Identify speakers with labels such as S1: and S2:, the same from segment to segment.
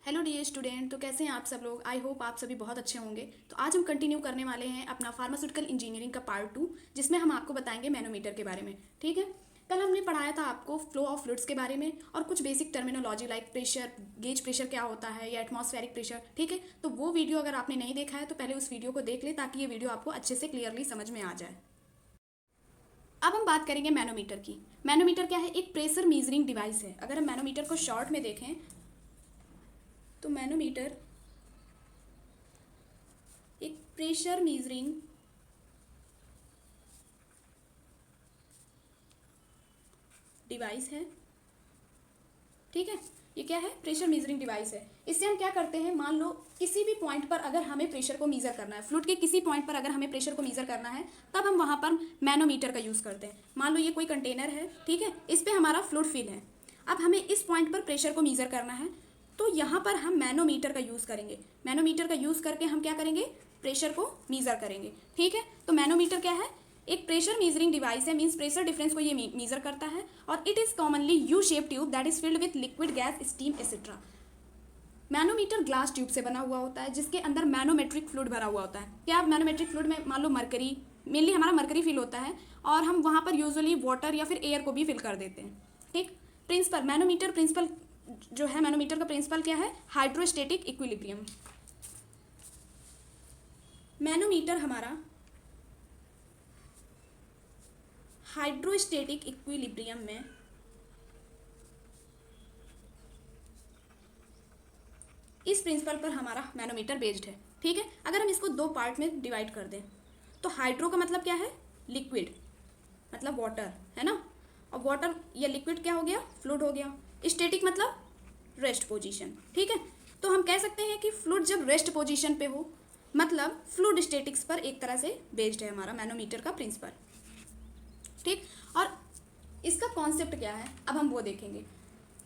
S1: Hello dear student. तो कैसे हैं आप सब लोग। आई होप आप सभी बहुत अच्छे होंगे। तो आज हम कंटिन्यू करने वाले हैं अपना फार्मास्यूटिकल इंजीनियरिंग का पार्ट 2, जिसमें हम आपको बताएंगे मैनोमीटर के बारे में। ठीक है, कल हमने पढ़ाया था आपको फ्लो ऑफ फ्लूइड्स के बारे में और कुछ basic terminology like pressure, gauge pressure क्या होता है या एटमॉस्फेरिक प्रेशर। ठीक है, तो वो वीडियो अगर आपने नहीं देखा है तो पहले उस वीडियो को देख ले ताकि ये वीडियो आपको अच्छे से क्लियरली समझ में आ जाए। अब हम बात करेंगे मैनोमीटर की। मैनोमीटर क्या है? एक प्रेशर मीजरिंग डिवाइस है। अगर हम मैनोमीटर को शॉर्ट में देखें तो मैनोमीटर एक प्रेशर मीजरिंग डिवाइस है। ठीक है, ये क्या है? प्रेशर मीजरिंग डिवाइस है। इससे हम क्या करते हैं, मान लो किसी भी पॉइंट पर अगर हमें प्रेशर को मीज़र करना है, फ्लूइड के किसी पॉइंट पर अगर हमें प्रेशर को मीज़र करना है, तब हम वहाँ पर मैनोमीटर का यूज़ करते हैं। मान लो ये कोई कंटेनर है, ठीक है, इस पर हमारा फ्लूइड फिल है। अब हमें इस पॉइंट पर प्रेशर को मीज़र करना है, तो यहाँ पर हम मैनोमीटर का यूज़ करेंगे। मैनोमीटर का यूज़ करके हम क्या करेंगे? प्रेशर को मीज़र करेंगे। ठीक है, तो मैनोमीटर क्या है? एक प्रेशर मीजरिंग डिवाइस है, मीन्स प्रेशर डिफरेंस को ये मीज़र करता है। और it is commonly U shape tube that is filled with liquid, gas, steam etcetera. Manometer glass tube से बना हुआ होता है जिसके अंदर मैनोमेट्रिक फ्लूइड भरा हुआ होता है। क्या मैनोमेट्रिक फ्लूइड में मान लो मरकरी, मेनली हमारा मरकरी फिल होता है और हम वहाँ पर यूजुअली वाटर या फिर एयर को भी फिल कर देते हैं। ठीक, प्रिंसिपल मैनोमीटर प्रिंसिपल जो है, मैनोमीटर का प्रिंसिपल क्या है? Hydrostatic equilibrium. मैनोमीटर हमारा हाइड्रोस्टेटिक इक्विलिब्रियम में इस प्रिंसिपल पर हमारा मैनोमीटर बेस्ड है। ठीक है, अगर हम इसको दो पार्ट में डिवाइड कर दें तो हाइड्रो का मतलब क्या है? लिक्विड, मतलब वाटर, है ना। और वाटर या लिक्विड क्या हो गया? फ्लूइड हो गया। स्टैटिक मतलब रेस्ट पोजीशन। ठीक है, तो हम कह सकते हैं कि फ्लूइड जब रेस्ट पोजीशन पे हो, मतलब फ्लूइड स्टैटिक्स पर एक तरह से बेस्ड है हमारा मैनोमीटर का प्रिंसिपल। ठीक, और इसका कॉन्सेप्ट क्या है अब हम वो देखेंगे।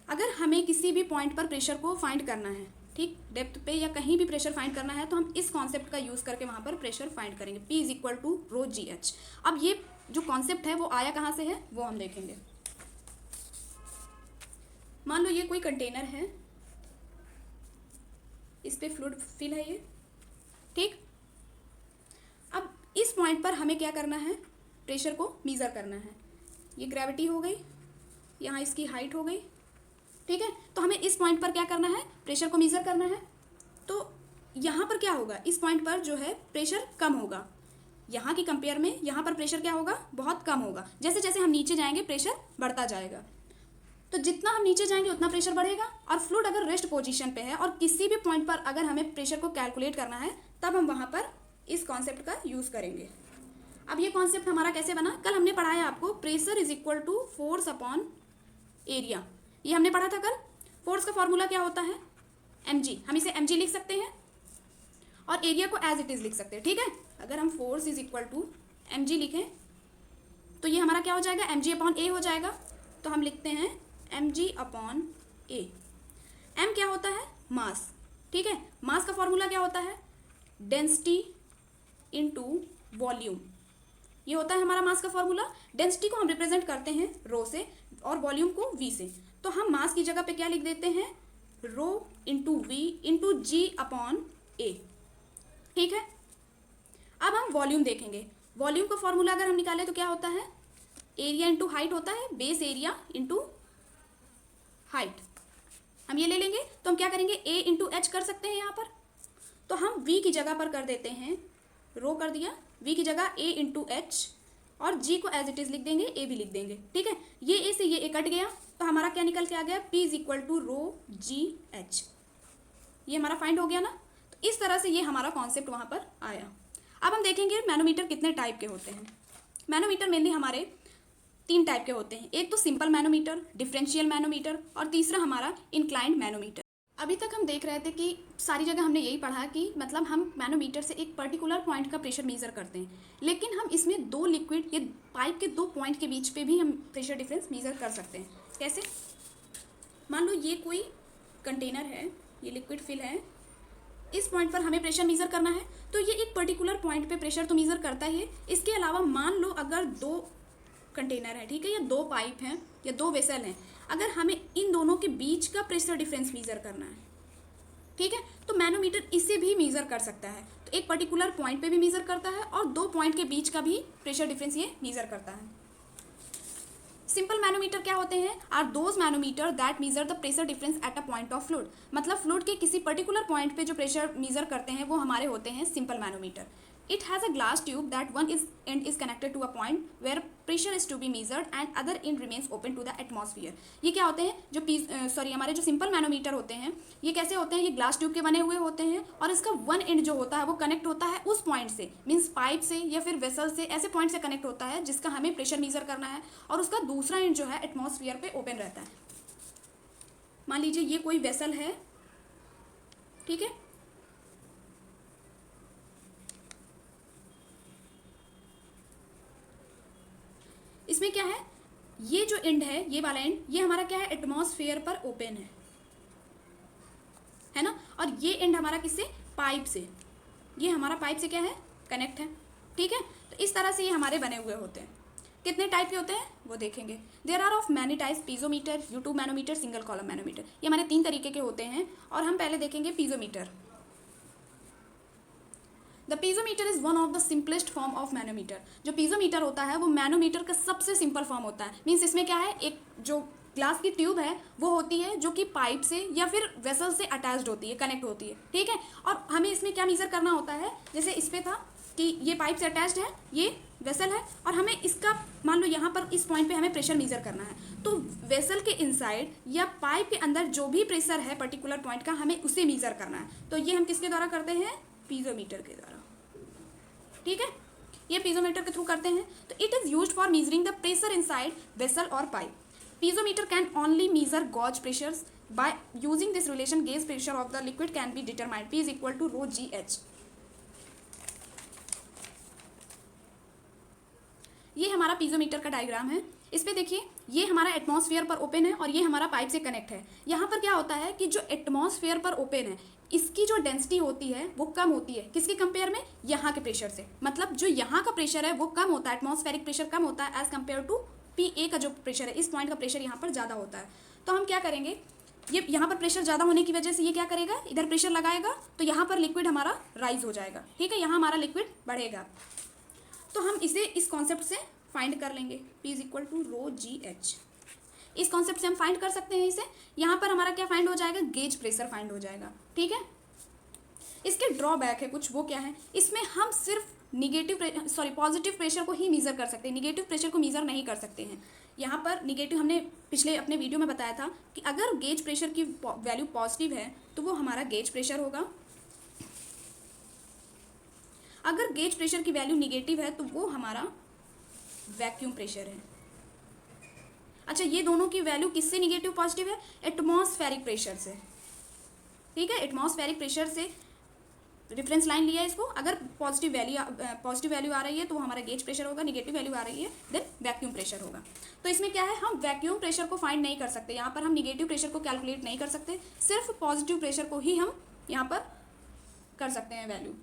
S1: अगर हमें किसी भी पॉइंट पर प्रेशर को फाइंड करना है, ठीक, डेप्थ पे या कहीं भी प्रेशर फाइंड करना है, तो हम इस कॉन्सेप्ट का यूज़ करके वहाँ पर प्रेशर फाइंड करेंगे। P is equal to rho ji h. अब ये जो कॉन्सेप्ट है वो आया कहाँ से है वो हम देखेंगे। मान लो ये कोई कंटेनर है, इस पे फ्लूइड फिल है ये। ठीक, अब इस पॉइंट पर हमें क्या करना है? प्रेशर को मीज़र करना है। ये ग्रेविटी हो गई, यहाँ इसकी हाइट हो गई। ठीक है, तो हमें इस पॉइंट पर क्या करना है? प्रेशर को मीज़र करना है। तो यहाँ पर क्या होगा? इस पॉइंट पर जो है प्रेशर कम होगा, यहाँ की कंपेयर में यहाँ पर प्रेशर क्या होगा? बहुत कम होगा। जैसे जैसे हम नीचे जाएंगे प्रेशर बढ़ता जाएगा, तो जितना हम नीचे जाएंगे उतना प्रेशर बढ़ेगा। और फ्लूइड अगर रेस्ट पोजीशन पे है और किसी भी पॉइंट पर अगर हमें प्रेशर को कैलकुलेट करना है, तब हम वहाँ पर इस कॉन्सेप्ट का यूज़ करेंगे। अब ये कॉन्सेप्ट हमारा कैसे बना? कल हमने पढ़ाया आपको pressure is equal to force upon area, ये हमने पढ़ा था कल। फोर्स का फॉर्मूला क्या होता है? mg, हम इसे mg लिख सकते हैं और एरिया को एज इट इज़ लिख सकते हैं। ठीक है, अगर हम force is equal to mg लिखें तो ये हमारा क्या हो जाएगा? mg अपॉन a हो जाएगा। तो हम लिखते हैं mg अपॉन a। m क्या होता है? मास। ठीक है, मास का फॉर्मूला क्या होता है? डेंसिटी इनटू वॉल्यूम, ये होता है हमारा मास का फॉर्मूला। डेंसिटी को हम रिप्रेजेंट करते हैं रो से और वॉल्यूम को वी से। तो हम मास की जगह पे क्या लिख देते हैं? Rho into V into G upon A. ठीक है, अब हम वॉल्यूम देखेंगे। वॉल्यूम का फॉर्मूला अगर हम निकालें तो क्या होता है? एरिया इंटू हाइट होता है, बेस एरिया इंटू हाइट। हम ये ले लेंगे तो हम क्या करेंगे? ए इंटू एच कर सकते हैं यहाँ पर। तो हम वी की जगह पर कर देते हैं, रो कर दिया, वी की जगह ए इंटू एच और जी को एज इट इज़ लिख देंगे, ए भी लिख देंगे। ठीक है, ये ए से ये ए कट गया तो हमारा क्या निकल के आ गया? P is equal to rho ji H. ये हमारा फाइंड हो गया ना। तो इस तरह से ये हमारा कॉन्सेप्ट वहाँ पर आया। अब हम देखेंगे मैनोमीटर कितने टाइप के होते हैं। मैनोमीटर मेनली हमारे तीन टाइप के होते हैं। एक तो सिंपल मैनोमीटर, डिफरेंशियल मैनोमीटर और तीसरा हमारा इंक्लाइंड मैनोमीटर। अभी तक हम देख रहे थे कि सारी जगह हमने यही पढ़ा कि मतलब हम मैनोमीटर से एक पर्टिकुलर पॉइंट का प्रेशर मेज़र करते हैं, लेकिन हम इसमें दो लिक्विड या पाइप के दो पॉइंट के बीच पे भी हम प्रेशर डिफरेंस मेज़र कर सकते हैं। कैसे? मान लो ये कोई कंटेनर है, ये लिक्विड फिल है, इस पॉइंट पर हमें प्रेशर मेज़र करना है, तो ये एक पर्टिकुलर पॉइंट पे प्रेशर तो मेज़र करता ही है। इसके अलावा मान लो अगर दो कंटेनर है, ठीक है, या दो पाइप हैं या दो वेसल हैं, अगर हमें इन दोनों के बीच का प्रेशर डिफरेंस मेज़र करना है ठीक है, तो मैनोमीटर इसे भी मेज़र कर सकता है, तो एक पर्टिकुलर पॉइंट पे भी मेज़र करता है और दो पॉइंट के बीच का भी प्रेशर डिफरेंस ये मेज़र करता है। सिंपल मैनोमीटर क्या होते हैं? Are those manometer that measure the pressure difference at a point of fluid, मतलब फ्लूइड के किसी पर्टिकुलर पॉइंट पे जो प्रेशर मेजर करते हैं वो हमारे होते हैं simple manometer. It has a glass tube that one is end is connected to a point where pressure is to be measured and other end remains open to the atmosphere. ये क्या होते हैं? जो हमारे जो सिंपल मैनोमीटर होते हैं ये कैसे होते हैं? ये ग्लास ट्यूब के बने हुए होते हैं और इसका वन एंड जो होता है वो कनेक्ट होता है उस पॉइंट से, मीन्स पाइप से या फिर वेसल से, ऐसे पॉइंट से कनेक्ट होता है जिसका हमें प्रेशर मेजर करना है, और उसका दूसरा एंड जो है एटमॉस्फेयर पे ओपन रहता है। मान लीजिए ये कोई वेसल है, ठीक है, इसमें क्या है, ये जो एंड है, ये वाला एंड, ये हमारा क्या है, एटमॉस्फेयर पर ओपन है ना, और ये एंड हमारा किससे, पाइप से, ये हमारा पाइप से क्या है, कनेक्ट है, ठीक है। तो इस तरह से ये हमारे बने हुए होते हैं। कितने टाइप के होते हैं वो देखेंगे। There are of many types, piezometer, U2 manometer, single column manometer, ये हमारे 3 तरीके के होते हैं। और हम पहले देखेंगे piezometer. The piezometer is one of the simplest form of manometer. जो पीजोमीटर होता है वो मैनोमीटर का सबसे सिंपल फॉर्म होता है। मीन्स इसमें क्या है, एक जो ग्लास की ट्यूब है वो होती है जो कि पाइप से या फिर वेसल से अटैच्ड होती है, कनेक्ट होती है, ठीक है। और हमें इसमें क्या मेजर करना होता है, जैसे इस पे था कि ये पाइप से अटैच्ड है, ये वेसल है, और हमें इसका मान लो यहाँ पर इस पॉइंट पे हमें प्रेशर मेजर करना है, तो वेसल के इनसाइड या पाइप के अंदर जो भी प्रेशर है पर्टिकुलर पॉइंट का, हमें उसे मेजर करना है। तो ये हम किसके द्वारा करते हैं, पीजोमीटर के द्वारा, ठीक है, ये पीजोमीटर के थ्रू करते हैं। तो it is used for measuring the pressure inside vessel और pipe. Piezometer can only measure gauge pressures by using this relation gauge pressure of the liquid can be determined, P is equal to rho ji H. ये हमारा piezometer का diagram है। इस पे देखिए, ये हमारा एटमॉस्फेयर पर ओपन है और ये हमारा पाइप से कनेक्ट है। यहाँ पर क्या होता है कि जो एटमॉस्फेयर पर ओपन है इसकी जो डेंसिटी होती है वो कम होती है, किसके कंपेयर में, यहाँ के प्रेशर से। मतलब जो यहाँ का प्रेशर है वो कम होता है, एटमॉस्फेरिक प्रेशर कम होता है एज कम्पेयर टू PA का जो प्रेशर है, इस पॉइंट का प्रेशर यहाँ पर ज़्यादा होता है। तो हम क्या करेंगे, ये यहाँ पर प्रेशर ज़्यादा होने की वजह से ये क्या करेगा, इधर प्रेशर लगाएगा तो यहाँ पर लिक्विड हमारा राइज हो जाएगा, ठीक है, यहाँ हमारा लिक्विड बढ़ेगा। तो हम इसे इस कॉन्सेप्ट से फाइंड कर लेंगे, P is equal to rho ji h. इस कॉन्सेप्ट से हम फाइंड कर सकते हैं इसे। यहाँ पर हमारा क्या फाइंड हो जाएगा, गेज प्रेशर फाइंड हो जाएगा, ठीक है। इसके ड्रॉबैक है कुछ, वो क्या है, इसमें हम सिर्फ पॉजिटिव प्रेशर को ही मेजर कर सकते हैं, निगेटिव प्रेशर को मेजर नहीं कर सकते हैं। यहाँ पर निगेटिव हमने पिछले अपने वीडियो में बताया था कि अगर गेज प्रेशर की वैल्यू पॉजिटिव है तो वो हमारा गेज प्रेशर होगा, अगर गेज प्रेशर की वैल्यू निगेटिव है तो वो हमारा वैक्यूम प्रेशर है। अच्छा, ये दोनों की वैल्यू किससे निगेटिव पॉजिटिव है, एटमॉस्फेरिक प्रेशर से, ठीक है, एटमॉस्फेरिक प्रेशर से रेफरेंस लाइन लिया है इसको। अगर पॉजिटिव वैल्यू आ रही है तो वो हमारा गेज प्रेशर होगा, निगेटिव वैल्यू आ रही है देन वैक्यूम प्रेशर होगा। तो इसमें क्या है, हम वैक्यूम प्रेशर को फाइंड नहीं कर सकते, यहाँ पर हम निगेटिव प्रेशर को कैलकुलेट नहीं कर सकते, सिर्फ पॉजिटिव प्रेशर को ही हम यहाँ पर कर सकते हैं वैल्यू।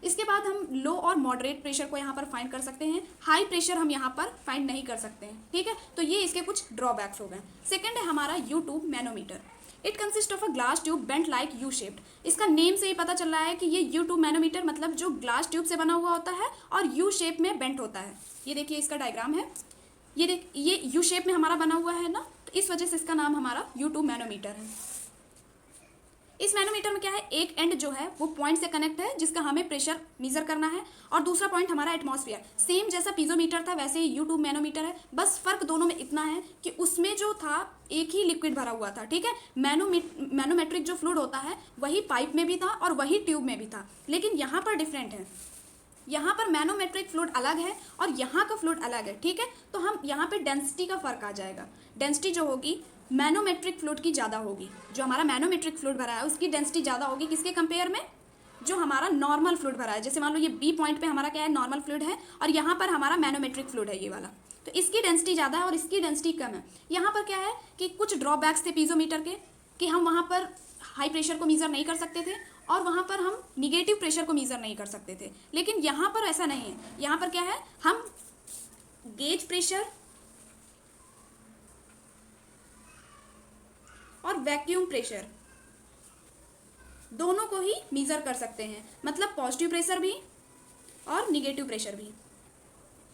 S1: इसके बाद हम लो और मॉडरेट प्रेशर को यहाँ पर फाइंड कर सकते हैं, हाई प्रेशर हम यहाँ पर फाइंड नहीं कर सकते हैं, ठीक है। तो ये इसके कुछ ड्रॉबैक्स हो गए। सेकंड है हमारा U2 manometer. It consist of a glass tube bent like U shaped. इसका नेम से ही पता चल रहा है कि ये U2 मैनोमीटर मतलब जो ग्लास ट्यूब से बना हुआ होता है और यू शेप में बेंट होता है। ये देखिए इसका डायग्राम है, ये यू शेप में हमारा बना हुआ है ना, तो इस वजह से इसका नाम हमारा U2 मैनोमीटर है। इस मैनोमीटर में क्या है, एक एंड जो है वो पॉइंट से कनेक्ट है जिसका हमें प्रेशर मेजर करना है, और दूसरा पॉइंट हमारा एटमॉस्फेयर। सेम जैसा पीजोमीटर था वैसे ही U2 मैनोमीटर है, बस फर्क दोनों में इतना है कि उसमें जो था एक ही लिक्विड भरा हुआ था, ठीक है। मैनोमेट्रिक जो फ्लूइड होता है वही पाइप में भी था और वही ट्यूब में भी था, लेकिन यहाँ पर डिफरेंट है, यहाँ पर मैनोमेट्रिक फ्लूइड अलग है और यहाँ का फ्लूइड अलग है, ठीक है। तो हम यहाँ पे डेंसिटी का फर्क आ जाएगा, डेंसिटी जो होगी मैनोमेट्रिक फ्लूइड की ज़्यादा होगी, जो हमारा मैनोमेट्रिक फ्लूइड भरा है उसकी डेंसिटी ज़्यादा होगी, किसके कंपेयर में, जो हमारा नॉर्मल फ्लूइड भरा है। जैसे मान लो ये B पॉइंट पे हमारा क्या है, नॉर्मल फ्लूइड है, और यहाँ पर हमारा मैनोमेट्रिक फ्लूइड है ये वाला, तो इसकी डेंसिटी ज़्यादा है और इसकी डेंसिटी कम है। यहाँ पर क्या है कि कुछ ड्रॉबैक्स थे पीजोमीटर के, कि हम वहाँ पर हाई प्रेशर को मेज़र नहीं कर सकते थे और वहाँ पर हम निगेटिव प्रेशर को मेज़र नहीं कर सकते थे, लेकिन यहाँ पर ऐसा नहीं है। यहाँ पर क्या है, हम गेज प्रेशर और वैक्यूम प्रेशर ही मीज़र कर सकते हैं, मतलब पॉजिटिव प्रेशर भी और निगेटिव प्रेशर भी।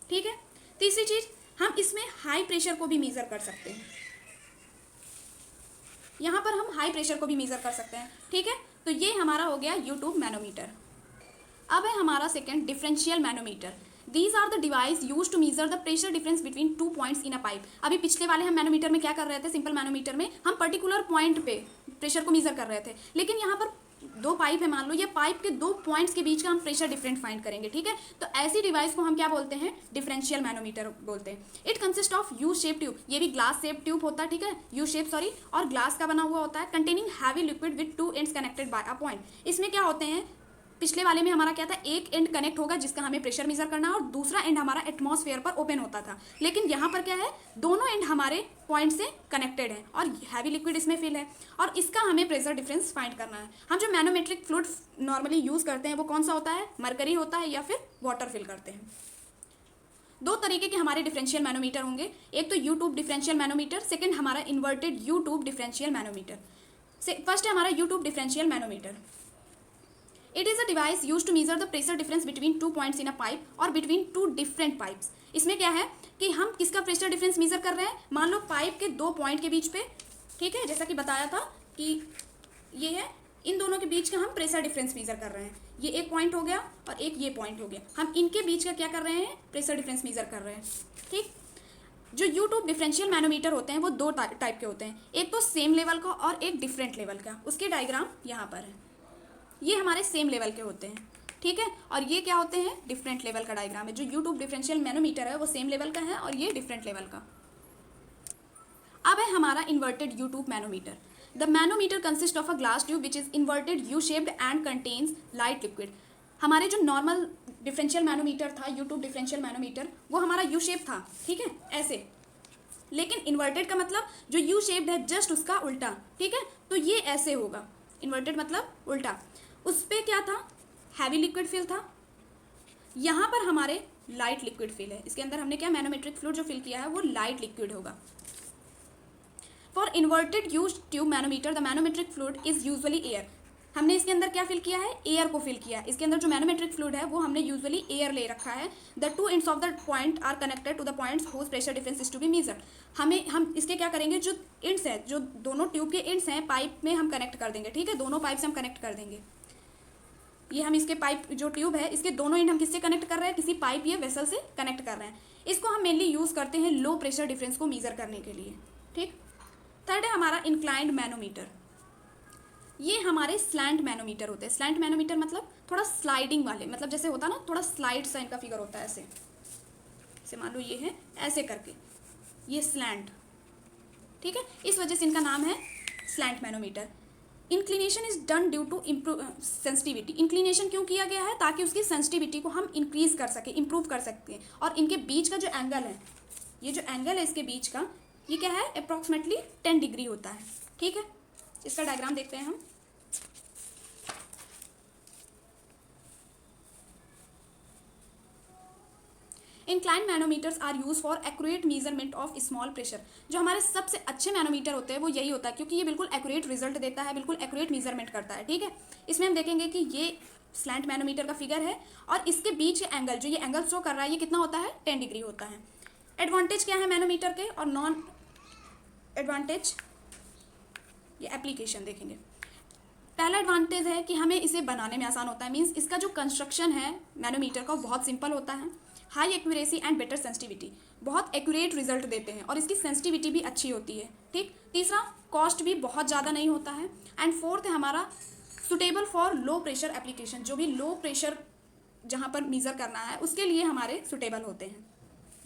S1: ठीक है। तीसरी चीज़, हम इसमें हाई प्रेशर को भी मीज़र कर सकते हैं। यहाँ पर हम हाई प्रेशर को भी मीज़र कर सकते हैं। ठीक है, तो ये हमारा हो गया यूट्यूब मैनोमीटर। अब है हमारा second differential manometer. These are the device use to measure the pressure difference between 2 points in a pipe. अभी पिछले वाले हम मैनोमीटर में क्या कर रहे थे, सिंपल मैनोमीटर में हम पर्टिकुलर पॉइंट पे प्रेशर को मीजर कर रहे थे, लेकिन यहाँ पर 2 पाइप है, मान लो, ये पाइप के 2 पॉइंट्स के बीच का हम प्रेशर डिफरेंट फाइंड करेंगे। ठीक है, तो ऐसी डिवाइस को हम क्या बोलते हैं, डिफरेंशियल मैनोमीटर बोलते हैं। It consist of U shape tube, ये भी ग्लास शेप ट्यूब होता है। ठीक है, यू शेप सॉरी, और ग्लास का बना हुआ होता है, containing heavy liquid with 2 ends connected by a point. इसमें क्या होते हैं, पिछले वाले में हमारा क्या था, एक एंड कनेक्ट होगा जिसका हमें प्रेशर मेजर करना है और दूसरा एंड हमारा एटमॉस्फेयर पर ओपन होता था, लेकिन यहाँ पर क्या है, दोनों एंड हमारे पॉइंट से कनेक्टेड है और हैवी लिक्विड इसमें फिल है और इसका हमें प्रेशर डिफरेंस फाइंड करना है। हम जो मैनोमेट्रिक फ्लूइड नॉर्मली यूज़ करते हैं वो कौन सा होता है, मरकरी होता है या फिर वाटर फिल करते हैं। 2 तरीके के हमारे डिफरेंशियल मैनोमीटर होंगे, एक तो U tube differential manometer, second हमारा inverted U tube differential manometer. First है हमारा U tube differential manometer. It is a device use to measure the pressure difference between 2 points in a pipe और between 2 different pipes. इसमें क्या है कि हम किसका प्रेशर डिफरेंस मीजर कर रहे हैं, मान लो पाइप के 2 पॉइंट के बीच पे, ठीक है, जैसा कि बताया था कि ये है, इन दोनों के बीच का हम प्रेशर डिफरेंस मीजर कर रहे हैं। ये एक पॉइंट हो गया और एक ये पॉइंट हो गया, हम इनके बीच का क्या कर रहे हैं, प्रेशर डिफरेंस मीजर कर रहे हैं। ठीक, जो यू ट्यूब डिफरेंशियल मैनोमीटर होते हैं वो 2 टाइप के होते हैं, एक तो सेम लेवल का और एक डिफरेंट लेवल का। उसके डायग्राम यहाँ पर है, ये हमारे सेम लेवल के होते हैं। ठीक है, और ये क्या होते हैं, डिफरेंट लेवल का डायग्राम है। जो यू ट्यूब डिफरेंशियल मैनोमीटर है वो सेम लेवल का है और ये डिफरेंट लेवल का। अब है हमारा inverted U tube manometer. The manometer consist of a glass tube which is inverted U shaped and contains light liquid. हमारे जो नॉर्मल डिफरेंशियल मैनोमीटर था, यू ट्यूब डिफरेंशियल मैनोमीटर, वो हमारा यू शेप था, ठीक है, ऐसे, लेकिन इन्वर्टेड का मतलब जो यू शेप्ड है जस्ट उसका उल्टा। ठीक है, तो ये ऐसे होगा, इन्वर्टेड मतलब उल्टा। उस पर क्या था, हैवी लिक्विड फिल था, यहाँ पर हमारे लाइट लिक्विड फिल है। इसके अंदर हमने क्या, मैनोमेट्रिक फ्लूइड जो फिल किया है वो लाइट लिक्विड होगा। For inverted U tube manometer the manometric fluid is usually air. हमने इसके अंदर क्या फिल किया है, एयर को फिल किया है। इसके अंदर जो मैनोमेट्रिक फ्लूइड है वो हमने यूजुअली एयर ले रखा है। The 2 ends of the point are connected to the points whose pressure difference is to be measured. हम इसके क्या करेंगे, जो एंड्स है, जो दोनों ट्यूब के एंड्स हैं, पाइप में हम कनेक्ट कर देंगे। ठीक है, दोनों पाइप से हम कनेक्ट कर देंगे। ये हम इसके पाइप, जो ट्यूब है, इसके दोनों एंड हम किससे कनेक्ट कर रहे हैं, किसी पाइप या वेसल से कनेक्ट कर रहे हैं। इसको हम मेनली यूज़ करते हैं लो प्रेशर डिफरेंस को मीज़र करने के लिए। ठीक, थर्ड है हमारा इंक्लाइंड मैनोमीटर। ये हमारे स्लैंट मैनोमीटर होते हैं। स्लैंट मैनोमीटर मतलब थोड़ा स्लाइडिंग वाले, मतलब जैसे होता ना, थोड़ा स्लाइड सा इनका फिगर होता है, ऐसे जैसे मान लो ये है, ऐसे करके, ये स्लैंट। ठीक है, इस वजह से इनका नाम है slant manometer. Inclination is done due to improve sensitivity. Inclination क्यों किया गया है, ताकि उसकी सेंसिटिविटी को हम इंक्रीज कर सकें, इम्प्रूव कर सकते हैं। और इनके बीच का जो एंगल है, ये जो एंगल है इसके बीच का, ये क्या है, अप्रॉक्सीमेटली 10 डिग्री होता है। ठीक है, इसका डायग्राम देखते हैं हम। Incline manometers are use for accurate measurement of small pressure. जो हमारे सबसे अच्छे मैनोमीटर होते हैं वो यही होता है, क्योंकि ये बिल्कुल एक्यूरेट रिजल्ट देता है, बिल्कुल एक्यूरेट मेजरमेंट करता है। ठीक है, इसमें हम देखेंगे कि ये स्लैंट मैनोमीटर का फिगर है और इसके बीच के एंगल, जो ये एंगल शो कर रहा है, ये कितना होता है, 10 डिग्री होता है। एडवांटेज क्या है मैनोमीटर के और नॉन एडवांटेज, ये एप्लीकेशन देखेंगे। पहला एडवांटेज है कि हमें इसे बनाने में आसान होता है, मीन्स इसका जो कंस्ट्रक्शन है मैनोमीटर का बहुत सिंपल होता है। High accuracy and better sensitivity, बहुत एक्यूरेट रिजल्ट देते हैं और इसकी सेंसिटिविटी भी अच्छी होती है। ठीक, तीसरा, कॉस्ट भी बहुत ज़्यादा नहीं होता है। एंड फोर्थ है हमारा suitable for low pressure application. जो भी लो प्रेशर जहाँ पर मीज़र करना है उसके लिए हमारे सुटेबल होते हैं।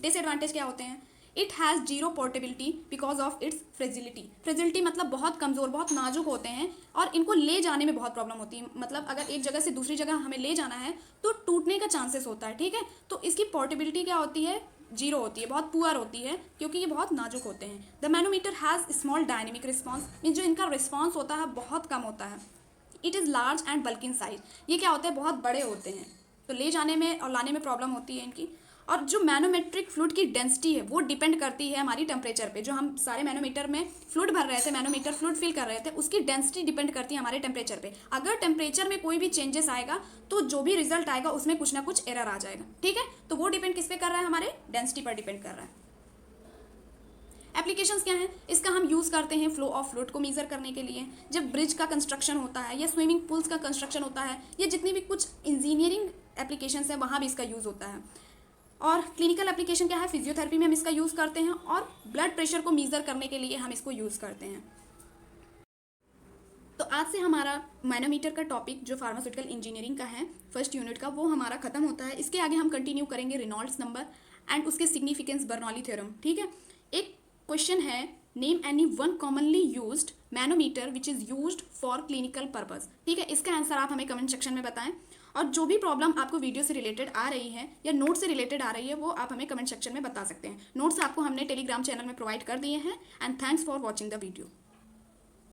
S1: डिसएडवांटेज क्या होते हैं, it has zero portability because of its fragility. Fragility मतलब बहुत कमज़ोर, बहुत नाजुक होते हैं और इनको ले जाने में बहुत प्रॉब्लम होती है। मतलब अगर एक जगह से दूसरी जगह हमें ले जाना है तो टूटने का चांसेस होता है। ठीक है, तो इसकी पोर्टेबिलिटी क्या होती है, जीरो होती है, बहुत पुअर होती है, क्योंकि ये बहुत नाजुक होते हैं। The manometer has small dynamic response, mean जो इनका रिस्पॉन्स होता है बहुत कम होता है। It is large and bulky in size, ये क्या होते हैं, बहुत बड़े होते हैं, तो ले जाने में और लाने में प्रॉब्लम होती है इनकी। और जो मैनोमेट्रिक फ्लूइड की डेंसिटी है वो डिपेंड करती है हमारी टेम्परेचर पे। जो हम सारे मैनोमीटर में फ्लूइड भर रहे थे, मैनोमीटर फ्लूइड फिल कर रहे थे, उसकी डेंसिटी डिपेंड करती है हमारे टेम्परेचर पे। अगर टेम्परेचर में कोई भी चेंजेस आएगा तो जो भी रिजल्ट आएगा उसमें कुछ ना कुछ एरर आ जाएगा, ठीक है। तो वो डिपेंड किस पे कर रहा है, हमारे डेंसिटी पर डिपेंड कर रहा है। एप्लीकेशंस क्या हैं, इसका हम यूज़ करते हैं फ्लो ऑफ फ्लूइड को मेजर करने के लिए, जब ब्रिज का कंस्ट्रक्शन होता है या स्विमिंग पूल्स का कंस्ट्रक्शन होता है, या जितनी भी कुछ इंजीनियरिंग एप्लीकेशंस हैं वहाँ भी इसका यूज़ होता है। और क्लिनिकल एप्लीकेशन क्या है, फिजियोथेरेपी में हम इसका यूज़ करते हैं, और ब्लड प्रेशर को मेजर करने के लिए हम इसको यूज़ करते हैं। तो आज से हमारा मैनोमीटर का टॉपिक जो फार्मास्यूटिकल इंजीनियरिंग का है फर्स्ट यूनिट का, वो हमारा खत्म होता है। इसके आगे हम कंटिन्यू करेंगे रेनॉल्ड्स नंबर एंड उसके सिग्निफिकेंस, बर्नौली थ्योरम, ठीक है। एक क्वेश्चन है, name any one commonly used manometer which is used for clinical purpose, ठीक है। इसका आंसर आप हमें कमेंट सेक्शन में बताएं। और जो भी प्रॉब्लम आपको वीडियो से रिलेटेड आ रही है या नोट से रिलेटेड आ रही है वो आप हमें कमेंट सेक्शन में बता सकते हैं। नोट्स आपको हमने टेलीग्राम चैनल में प्रोवाइड कर दिए हैं। And thanks for watching the video.